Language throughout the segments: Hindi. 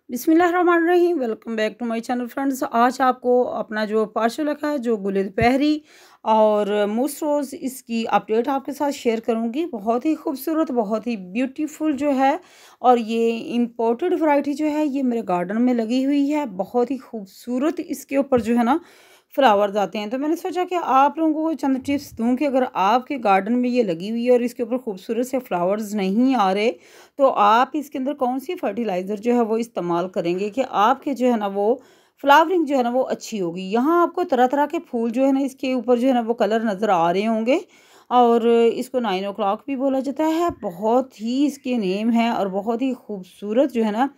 बिस्मिल्लाहिर्रहमानिर्रहीम। Welcome back to my channel friends. आज आपको अपना जो पार्सल रखा है, जो गुल दोपहरी और मूस रोज़, इसकी अपडेट आपके साथ शेयर करूंगी। बहुत ही खूबसूरत, बहुत ही ब्यूटीफुल जो है, और ये इम्पोर्टेड वैरायटी जो है, ये मेरे गार्डन में लगी हुई है। बहुत ही खूबसूरत इसके ऊपर जो है ना फ्लावर्स आते हैं। तो मैंने सोचा कि आप लोगों को चंद टिप्स दूं कि अगर आपके गार्डन में ये लगी हुई है और इसके ऊपर खूबसूरत से फ्लावर्स नहीं आ रहे, तो आप इसके अंदर कौन सी फर्टिलाइज़र जो है वो इस्तेमाल करेंगे कि आपके जो है ना वो फ्लावरिंग जो है ना वो अच्छी होगी। यहाँ आपको तरह तरह के फूल जो है ना इसके ऊपर जो है ना वो कलर नज़र आ रहे होंगे, और इसको 9 o'clock भी बोला जाता है। बहुत ही इसके नेम है, और बहुत ही खूबसूरत जो है ना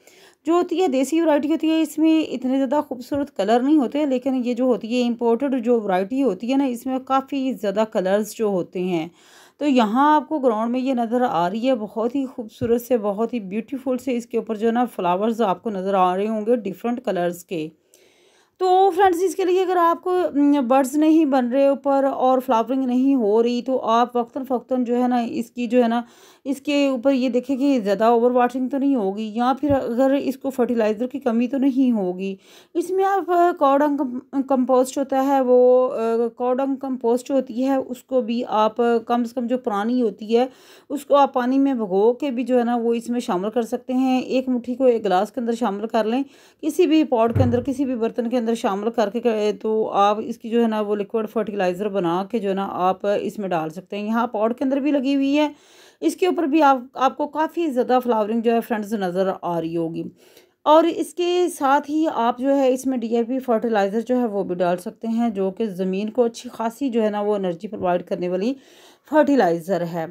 जो होती है देसी वैरायटी होती है, इसमें इतने ज़्यादा खूबसूरत कलर नहीं होते, लेकिन ये जो होती है इम्पोर्टेड जो वैरायटी होती है ना, इसमें काफ़ी ज़्यादा कलर्स जो होते हैं। तो यहाँ आपको ग्राउंड में ये नज़र आ रही है, बहुत ही खूबसूरत से, बहुत ही ब्यूटीफुल से इसके ऊपर जो है ना फ्लावर्स आपको नज़र आ रहे होंगे डिफरेंट कलर्स के। तो फ्रेंड्स, इसके लिए अगर आपको बर्ड्स नहीं बन रहे ऊपर और फ्लावरिंग नहीं हो रही, तो आप वक्तन फ़ौक्तन जो है ना इसकी जो है ना इसके ऊपर ये देखें कि ज़्यादा ओवर वाटरिंग तो नहीं होगी, या फिर अगर इसको फर्टिलाइज़र की कमी तो नहीं होगी। इसमें आप कॉडंग कंपोस्ट होता है, वो कॉडंग कंपोस्ट होती है, उसको भी आप कम से कम जो पुरानी होती है उसको आप पानी में भिगो के भी जो है ना वो इसमें शामिल कर सकते हैं। एक मुट्ठी को एक गिलास के अंदर शामिल कर लें, किसी भी पॉट के अंदर, किसी भी बर्तन के अंदर शामिल करके तो आप इसकी जो है ना वो लिक्विड फर्टिलाइज़र बना के जो है ना आप इसमें डाल सकते हैं। यहाँ पॉट के अंदर भी लगी हुई है, इसके ऊपर भी आपको काफ़ी ज़्यादा फ्लावरिंग जो है फ्रेंड्स नज़र आ रही होगी। और इसके साथ ही आप जो है इसमें डीएपी फर्टिलाइज़र जो है वो भी डाल सकते हैं, जो कि ज़मीन को अच्छी खासी जो है ना वो एनर्जी प्रोवाइड करने वाली फर्टिलाइज़र है।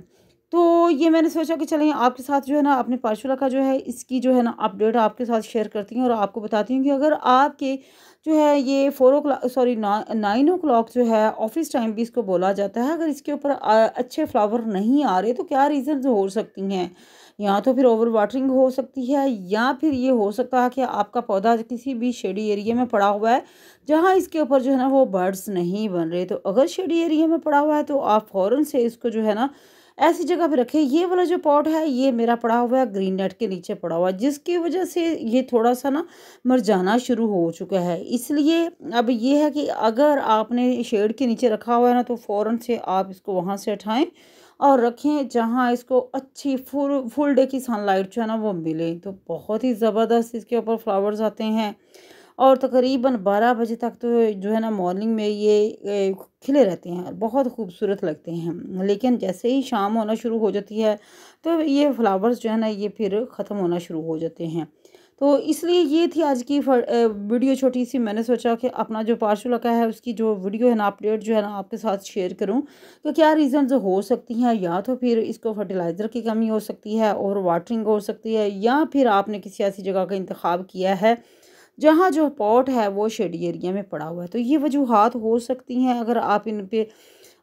तो ये मैंने सोचा कि चलें आपके साथ जो है ना अपने पार्शुला का जो है इसकी जो है ना अपडेट आपके साथ शेयर करती हूँ, और आपको बताती हूँ कि अगर आपके जो है ये 4 o'clock, सॉरी 9 o'clock जो है ऑफिस टाइम भी इसको बोला जाता है, अगर इसके ऊपर अच्छे फ्लावर नहीं आ रहे, तो क्या रीज़न हो सकती हैं। या तो फिर ओवर वाटरिंग हो सकती है, या फिर ये हो सकता है कि आपका पौधा किसी भी शेडी एरिया में पड़ा हुआ है जहाँ इसके ऊपर जो है ना वो बर्ड्स नहीं बन रहे। तो अगर शेडी एरिया में पड़ा हुआ है, तो आप फ़ौरन से इसको जो है ना ऐसी जगह पे रखें। ये वाला जो पॉट है ये मेरा पड़ा हुआ है ग्रीन नेट के नीचे पड़ा हुआ है, जिसकी वजह से ये थोड़ा सा ना मुरझाना शुरू हो चुका है। इसलिए अब ये है कि अगर आपने शेड के नीचे रखा हुआ है ना, तो फ़ौरन से आप इसको वहाँ से उठाएं और रखें जहाँ इसको अच्छी फुल फुल डे की सनलाइट जो है ना वो मिले। तो बहुत ही ज़बरदस्त इसके ऊपर फ्लावर्स आते हैं, और तकरीबन 12 बजे तक तो जो है ना मॉर्निंग में ये खिले रहते हैं, बहुत खूबसूरत लगते हैं। लेकिन जैसे ही शाम होना शुरू हो जाती है, तो ये फ्लावर्स जो है ना ये फिर ख़त्म होना शुरू हो जाते हैं। तो इसलिए ये थी आज की वीडियो छोटी सी। मैंने सोचा कि अपना जो पार्सल का है उसकी जो वीडियो है ना अपडेट जो है ना आपके साथ शेयर करूं, तो क्या रीज़न्स हो सकती हैं। या तो फिर इसको फर्टिलाइज़र की कमी हो सकती है, और वाटरिंग हो सकती है, या फिर आपने किसी ऐसी जगह का इंतखाब किया है जहाँ जो पॉट है वो शेडी एरिया में पड़ा हुआ है। तो ये वजूहात हो सकती हैं। अगर आप इन पे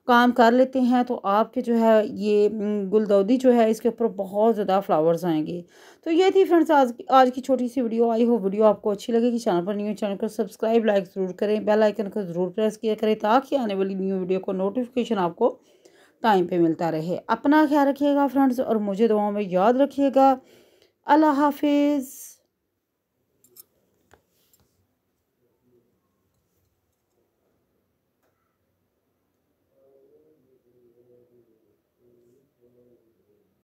काम कर लेते हैं, तो आपके जो है ये गुलदाउदी जो है इसके ऊपर बहुत ज़्यादा फ्लावर्स आएंगे। तो ये थी फ्रेंड्स आज की छोटी सी वीडियो। आई हो वीडियो आपको अच्छी लगेगी। चैनल पर न्यू, चैनल को सब्सक्राइब लाइक ज़रूर करें, बेल आइकन को ज़रूर प्रेस किया करें, ताकि आने वाली न्यू वीडियो को नोटिफिकेशन आपको टाइम पे मिलता रहे। अपना ख्याल रखिएगा फ्रेंड्स, और मुझे दुआओं में याद रखिएगा। अल्लाह हाफिज़।